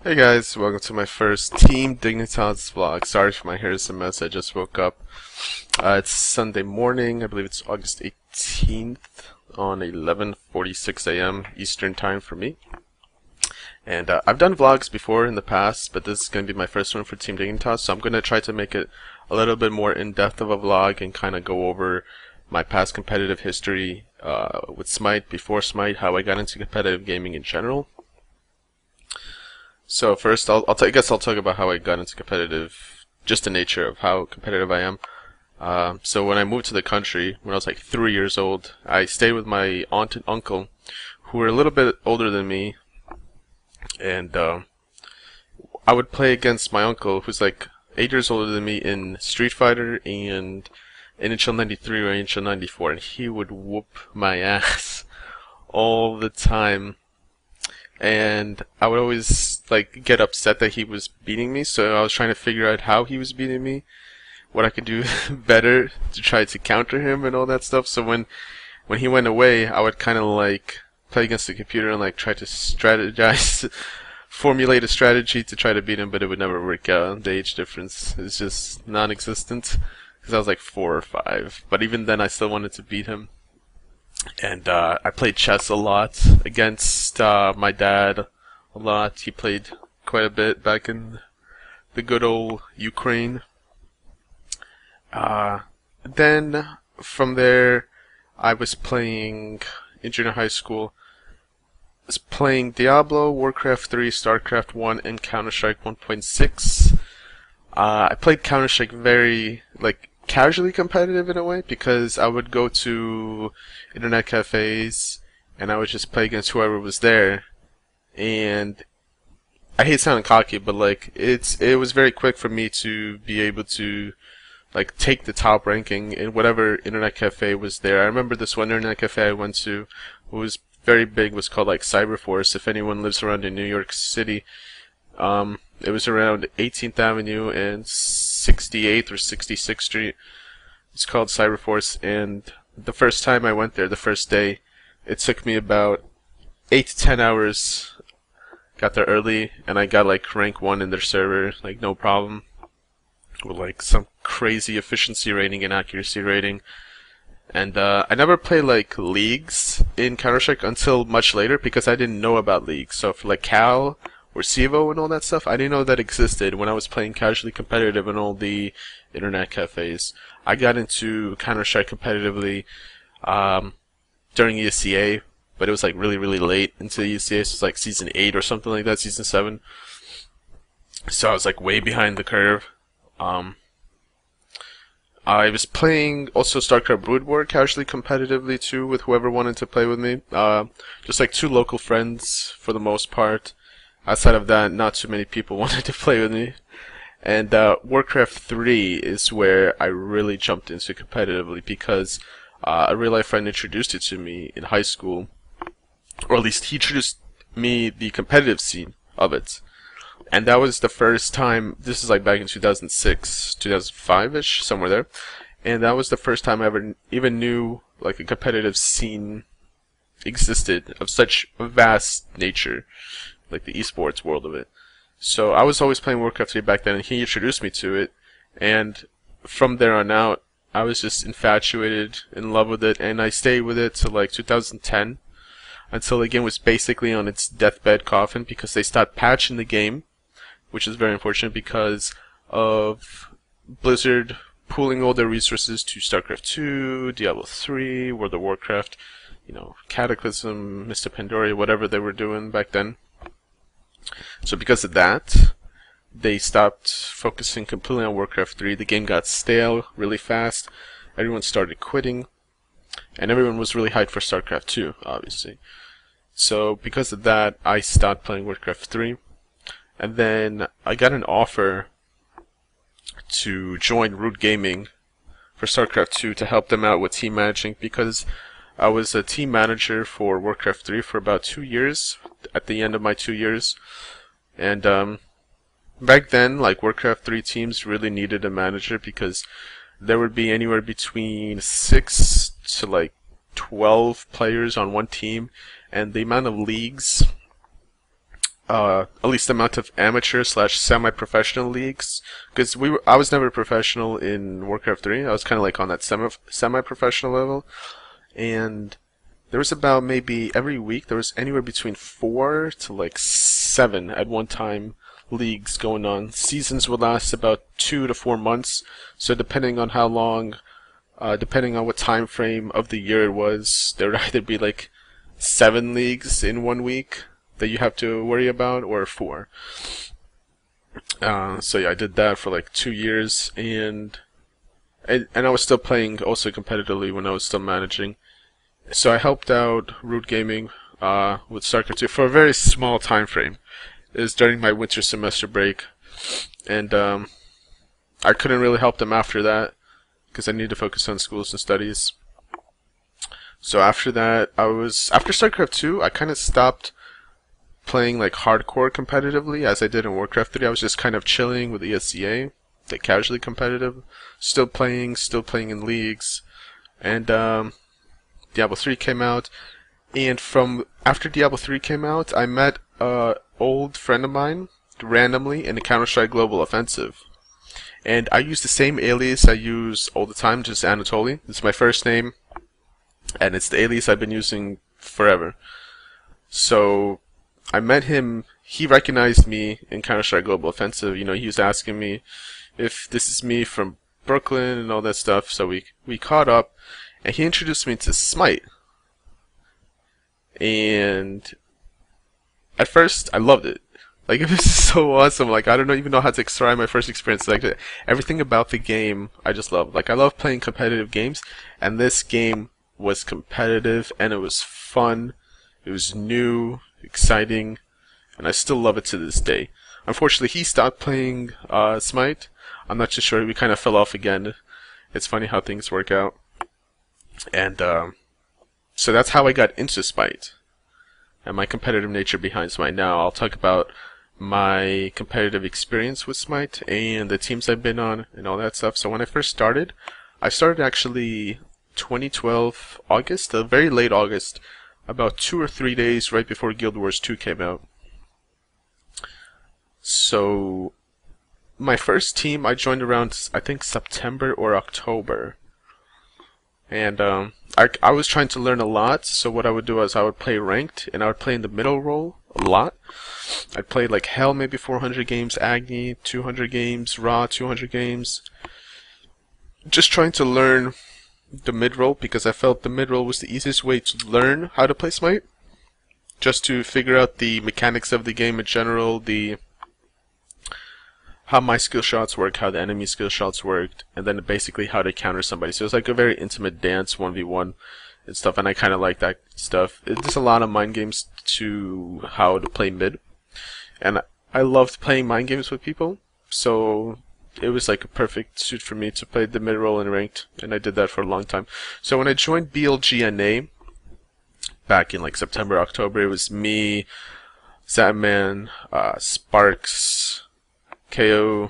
Hey guys, welcome to my first Team Dignitas vlog. Sorry for my hair is a mess, I just woke up. It's Sunday morning, I believe it's August 18th on 11:46 a.m. Eastern time for me. And I've done vlogs before in the past, but this is going to be my first one for Team Dignitas, so I'm going to try to make it a little bit more in-depth of a vlog and kind of go over my past competitive history with Smite, before Smite, how I got into competitive gaming in general. So first, I guess I'll talk about how I got into competitive, just the nature of how competitive I am. So when I moved to the country, when I was like 3 years old, I stayed with my aunt and uncle, who were a little bit older than me, and I would play against my uncle, who's like 8 years older than me, in Street Fighter and NHL 93 or NHL 94, and he would whoop my ass all the time. And I would always like get upset that he was beating me, so I was trying to figure out how he was beating me, what I could do better to try to counter him and all that stuff. So when he went away, I would kind of like play against the computer and like try to strategize, formulate a strategy to try to beat him, but it would never work out. The age difference is just non-existent because I was like 4 or 5. But even then, I still wanted to beat him. And I played chess a lot against my dad a lot. He played quite a bit back in the good old Ukraine. Then from there, I was playing in junior high school. I was playing Diablo, Warcraft 3, StarCraft 1, and Counter-Strike 1.6. I played Counter-Strike very casually competitive in a way, because I would go to internet cafes and I would just play against whoever was there. And I hate sounding cocky, but it was very quick for me to be able to take the top ranking in whatever internet cafe was there. I remember this one internet cafe I went to, who was very big, was called Cyberforce. If anyone lives around in New York City, it was around 18th Avenue and 68th or 66th Street. It's called Cyberforce, and the first time I went there, the first day, it took me about 8 to 10 hours. Got there early, and I got rank 1 in their server, no problem, with some crazy efficiency rating and accuracy rating. And I never played leagues in Counter-Strike until much later, because I didn't know about leagues. So for Cal or Civo and all that stuff, I didn't know that existed when I was playing casually competitive in all the internet cafes. I got into Counter-Strike competitively during ESCA, but it was really, really late into ESCA, so it was season 8 or something like that, season 7. So I was way behind the curve. I was playing also StarCraft Brood War casually competitively too, with whoever wanted to play with me. Just 2 local friends for the most part. Outside of that, not too many people wanted to play with me. And Warcraft 3 is where I really jumped into competitively, because a real life friend introduced it to me in high school, or at least he introduced me the competitive scene of it. And that was the first time, this is back in 2006, 2005-ish, somewhere there. And that was the first time I ever even knew a competitive scene existed of such a vast nature, the esports world of it. So I was always playing Warcraft 3 back then, and he introduced me to it. And from there on out, I was just infatuated, in love with it, and I stayed with it till 2010, until the game was basically on its deathbed coffin, because they stopped patching the game, which is very unfortunate because of Blizzard pooling all their resources to StarCraft 2, Diablo 3, World of Warcraft, Cataclysm, Mr. Pandoria, whatever they were doing back then. So because of that, they stopped focusing completely on Warcraft 3. The game got stale really fast. Everyone started quitting. And everyone was really hyped for StarCraft 2, obviously. So because of that, I stopped playing Warcraft 3. And then I got an offer to join Root Gaming for StarCraft 2 to help them out with team managing, because I was a team manager for Warcraft 3 for about 2 years, at the end of my 2 years. And back then, Warcraft 3 teams really needed a manager, because there would be anywhere between 6 to 12 players on one team, and the amount of leagues at least amount of amateur slash semi-professional leagues, because I was never professional in Warcraft 3. I was kind of like on that semi-professional level, and there was about maybe every week there was anywhere between 4 to like 7 at one time leagues going on. Seasons would last about 2 to 4 months, so depending on how long, depending on what time frame of the year it was, there would either be like 7 leagues in 1 week that you have to worry about, or 4. So yeah, I did that for like 2 years, and I was still playing also competitively when I was still managing. So I helped out Root Gaming with StarCraft 2 for a very small time frame. It was during my winter semester break, and I couldn't really help them after that because I needed to focus on schools and studies. So after that, after StarCraft 2, I kind of stopped playing like hardcore competitively as I did in Warcraft 3. I was just kind of chilling with ESCA, like casually competitive, still playing in leagues, and Diablo 3 came out, and after Diablo 3 came out, I met an old friend of mine randomly in the Counter-Strike Global Offensive. And I use the same alias I use all the time, just Anatoliy. It's my first name, and it's the alias I've been using forever. So I met him, he recognized me in Counter-Strike Global Offensive. You know, he was asking me if this is me from Brooklyn and all that stuff, so we caught up. And he introduced me to Smite. And at first, I loved it. Like, it was so awesome. Like, I don't even know how to describe my first experience. Like, everything about the game, I just love. Like, I love playing competitive games. And this game was competitive, and it was fun. It was new, exciting, and I still love it to this day. Unfortunately, he stopped playing Smite. I'm not too sure. We kind of fell off again. It's funny how things work out. And so that's how I got into Smite and my competitive nature behind Smite. Now I'll talk about my competitive experience with Smite and the teams I've been on and all that stuff. So when I first started, I started actually 2012 August, very late August, about 2 or 3 days right before Guild Wars 2 came out. So my first team I joined around, I think, September or October. And I was trying to learn a lot, so what I would do is I would play ranked, and I would play in the middle role a lot. I played like hell, maybe 400 games, Agni 200 games, Raw 200 games. Just trying to learn the mid role because I felt the mid role was the easiest way to learn how to play Smite. Just to figure out the mechanics of the game in general, how my skill shots work, how the enemy skill shots worked, and then basically how to counter somebody. So it's like a very intimate dance, 1v1 and stuff, and I kind of like that stuff. There's a lot of mind games to how to play mid, and I loved playing mind games with people, so it was like a perfect suit for me to play the mid role in ranked, and I did that for a long time. So when I joined BLGNA back in like September, October, it was me, Zapman, Sparks, KO,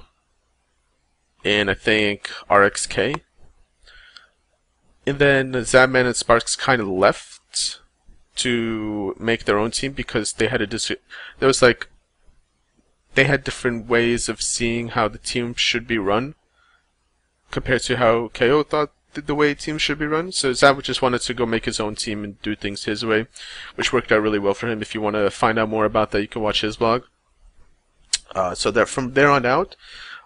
and I think RXK. And then Zapman and Sparks kind of left to make their own team because they had they had different ways of seeing how the team should be run compared to how KO thought the way teams should be run. So Zap just wanted to go make his own team and do things his way, which worked out really well for him. If you want to find out more about that, you can watch his blog. So that from there on out,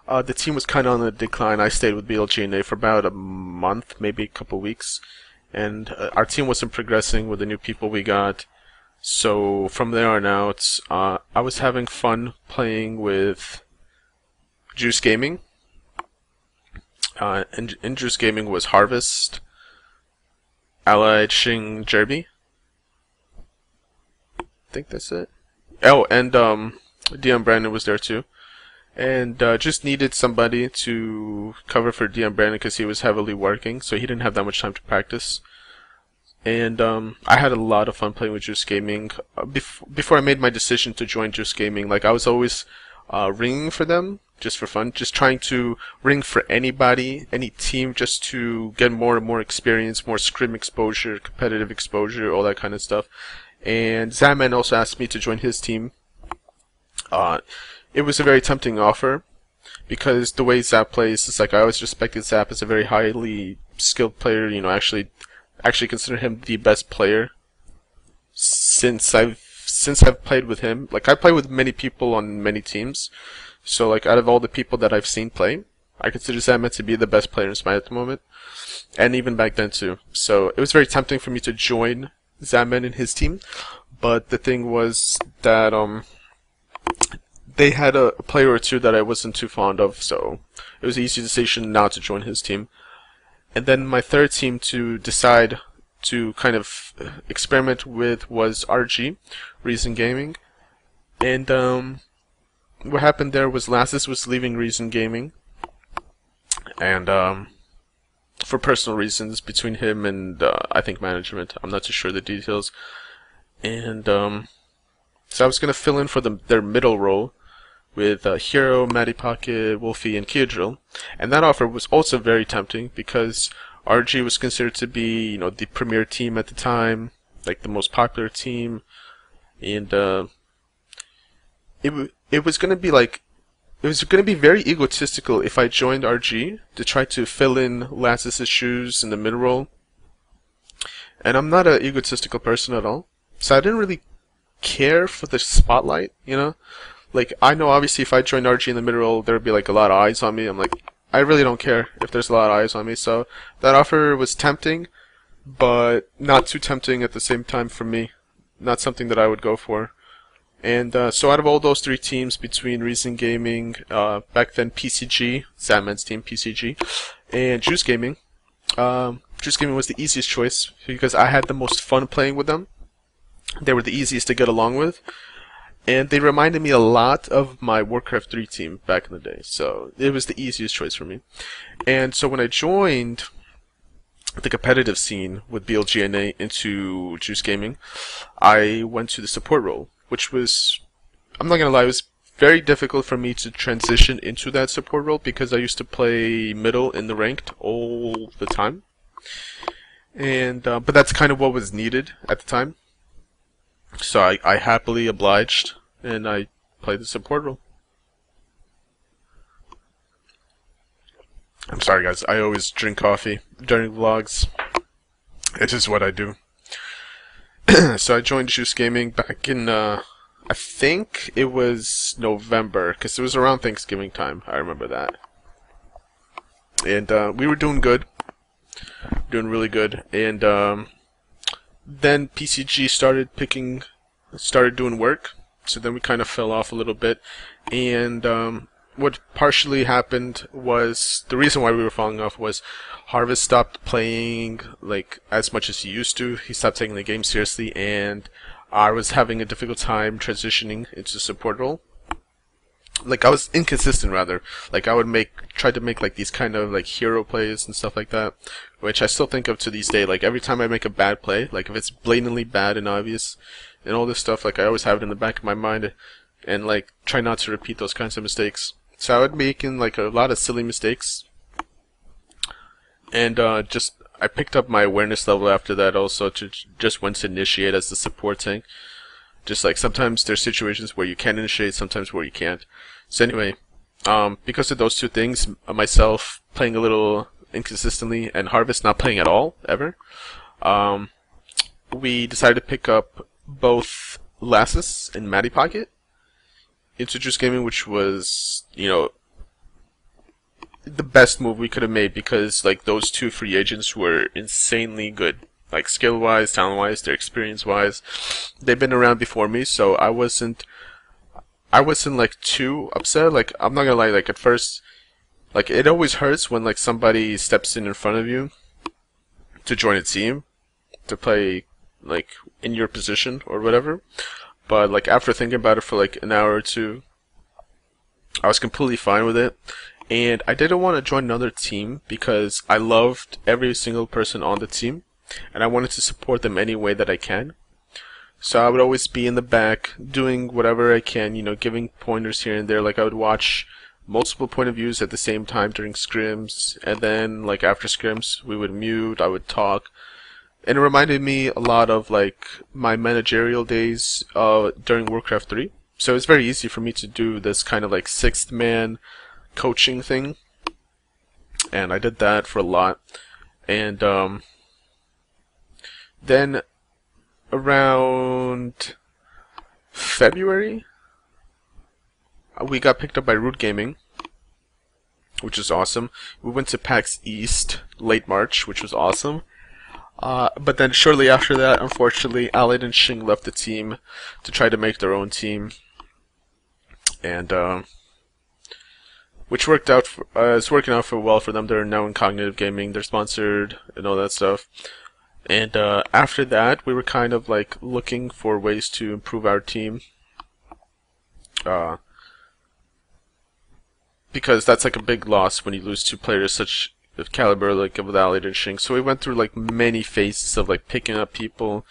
the team was kind of on the decline. I stayed with BLGNA for about a month, maybe a couple weeks, and our team wasn't progressing with the new people we got. So from there on out, I was having fun playing with Juice Gaming. And in Juice Gaming was Harvest, Allied, Shing, Jerby. I think that's it. Oh, and DM Brandon was there too. And just needed somebody to cover for DM Brandon because he was heavily working, so he didn't have that much time to practice. And I had a lot of fun playing with Juice Gaming. Before I made my decision to join Juice Gaming, like I was always ringing for them just for fun, just trying to ring for anybody, any team, just to get more and more experience, more scrim exposure, competitive exposure, all that kind of stuff. And Zaman also asked me to join his team, Uh, it was a very tempting offer because the way Zap plays is like I always respected Zap as a very highly skilled player. You know, actually consider him the best player since I've played with him. Like I play with many people on many teams, so like out of all the people that I've seen play, I consider Zap to be the best player in Smite at the moment, and even back then too. So it was very tempting for me to join Zaman in his team, but the thing was that they had a player or two that I wasn't too fond of, so it was an easy decision not to join his team. And then my third team to decide to kind of experiment with was RG, Reason Gaming. And what happened there was Lassus was leaving Reason Gaming, and for personal reasons between him and I think management. I'm not too sure the details. And so I was gonna fill in for their middle role with Hero, Matty Pocket, Wolfie, and Keydrill. And that offer was also very tempting because RG was considered to be, you know, the premier team at the time, like the most popular team, and it was gonna be like, it was gonna be very egotistical if I joined RG to try to fill in Lassus' shoes in the mid role. And I'm not an egotistical person at all, so I didn't really care for the spotlight, you know. Like, I know obviously if I joined RG in the mid role, there'd be like a lot of eyes on me. I'm like, I really don't care if there's a lot of eyes on me. So that offer was tempting, but not too tempting at the same time for me. Not something that I would go for. And so out of all those three teams between Reason Gaming, back then PCG, Sandman's team PCG, and Juice Gaming, Juice Gaming was the easiest choice because I had the most fun playing with them. They were the easiest to get along with. And they reminded me a lot of my Warcraft 3 team back in the day. So it was the easiest choice for me. And so when I joined the competitive scene with BLGNA into Juice Gaming, I went to the support role, which was, I'm not gonna lie, it was very difficult for me to transition into that support role because I used to play middle in the ranked all the time. And but that's kind of what was needed at the time. So I happily obliged, and I played the support role. I'm sorry guys, I always drink coffee during vlogs. It's just what I do. So I joined Juice Gaming back in, I think it was November, because it was around Thanksgiving time, I remember that. And we were doing good. Doing really good. And then PCG started doing work, so then we kind of fell off a little bit. And what partially happened was, the reason why we were falling off was Harvest stopped playing like as much as he used to. He stopped taking the game seriously, and I was having a difficult time transitioning into support role. Like, I was inconsistent rather. Like, I would try to make like these kind of like hero plays and stuff like that, which I still think of to this day. Like, every time I make a bad play, like if it's blatantly bad and obvious and all this stuff, like I always have it in the back of my mind and like try not to repeat those kinds of mistakes. So I would make like a lot of silly mistakes, and I picked up my awareness level after that also to just when to initiate as the support tank. Just like sometimes there's situations where you can initiate, sometimes where you can't. So anyway, because of those two things, myself playing a little inconsistently and Harvest not playing at all ever, we decided to pick up both Lassus and Matty Pocket into Juice Gaming, which was, you know, the best move we could have made because like those two free agents were insanely good. Like skill wise, talent wise, their experience wise. They've been around before me, so I wasn't like too upset. Like, I'm not gonna lie, like at first, like it always hurts when like somebody steps in front of you to join a team to play like in your position or whatever. But like after thinking about it for like an hour or two, I was completely fine with it. And I didn't want to join another team because I loved every single person on the team, and I wanted to support them any way that I can. So I would always be in the back doing whatever I can, you know, giving pointers here and there. Like I would watch multiple point of views at the same time during scrims, and then like after scrims we would mute, I would talk. And it reminded me a lot of like my managerial days during Warcraft 3. So it's very easy for me to do this kind of like sixth man coaching thing, and I did that for a lot. And then around February, we got picked up by Root Gaming, which is awesome. We went to PAX East late March, which was awesome. But then shortly after that, unfortunately, Allied and Shing left the team to try to make their own team, and which worked out. It's working out for well for them. They're now in Cognitive Gaming. They're sponsored and all that stuff. And after that, we were kind of like looking for ways to improve our team. Because that's like a big loss when you lose two players such of caliber like with Allied and Shing. So we went through like many phases of like picking up people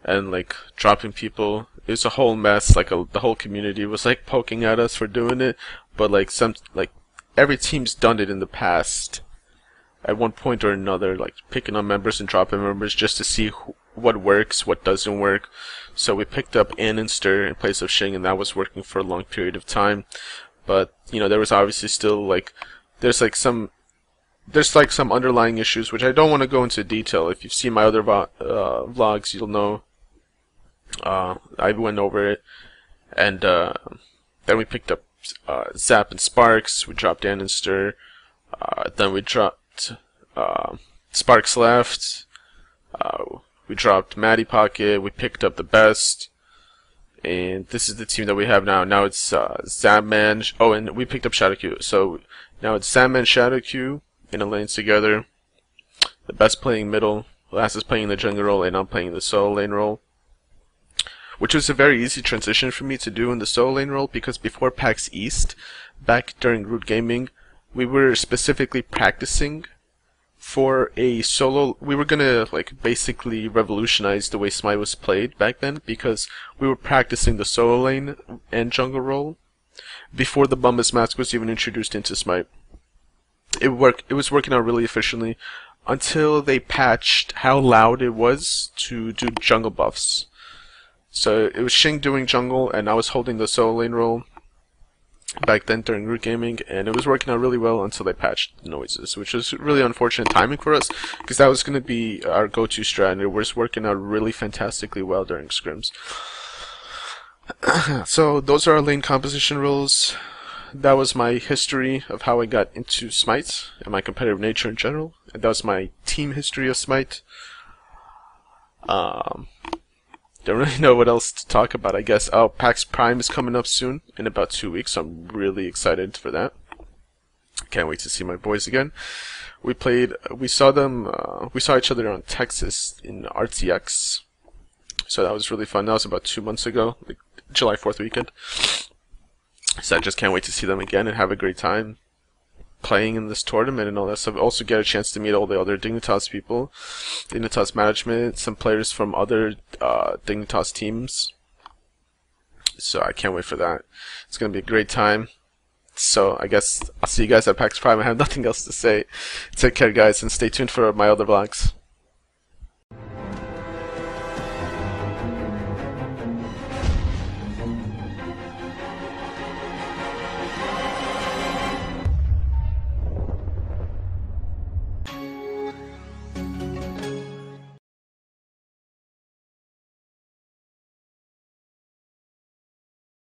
and like dropping people. It was a whole mess. Like the whole community was like poking at us for doing it, but like every team's done it in the past at one point or another, like picking up members and dropping members just to see what works, what doesn't work. So we picked up Anatoliy in place of Shing, and that was working for a long period of time. But you know, there was obviously still like there's some underlying issues which I don't want to go into detail. If you've seen my other vlogs, you'll know I went over it. And then we picked up Zap and Sparks. We dropped Anatoliy. Then we dropped Sparks left. We dropped Matty Pocket. We picked up the Best. And this is the team that we have now. Now it's Zabman. Oh, and we picked up Shadow Q. So now it's Zabman, Shadow Q in a lane together. The Best playing middle. Last is playing the jungle role, and I'm playing the solo lane role. Which was a very easy transition for me to do in the solo lane role, because before PAX East, back during Root Gaming, we were specifically practicing for a solo. We were gonna like basically revolutionize the way Smite was played back then, because we were practicing the solo lane and jungle role before the Bumbus mask was even introduced into Smite. It was working out really efficiently until they patched how loud it was to do jungle buffs. So it was Shing doing jungle, and I was holding the solo lane role back then during Root Gaming, and it was working out really well until they patched the noises, which was really unfortunate timing for us, because that was going to be our go-to strat, and it was working out really fantastically well during scrims. So those are our lane composition rules. That was my history of how I got into Smite and my competitive nature in general, and that was my team history of Smite. Don't really know what else to talk about, I guess. Oh, PAX Prime is coming up soon, in about 2 weeks, so I'm really excited for that. Can't wait to see my boys again. We saw each other on Texas in RTX, so that was really fun. That was about 2 months ago, like July 4th weekend. So I just can't wait to see them again and have a great time playing in this tournament and all that stuff. Also get a chance to meet all the other Dignitas people, Dignitas management, some players from other Dignitas teams. So I can't wait for that. It's going to be a great time. So I guess I'll see you guys at PAX Prime. I have nothing else to say. Take care, guys, and stay tuned for my other vlogs.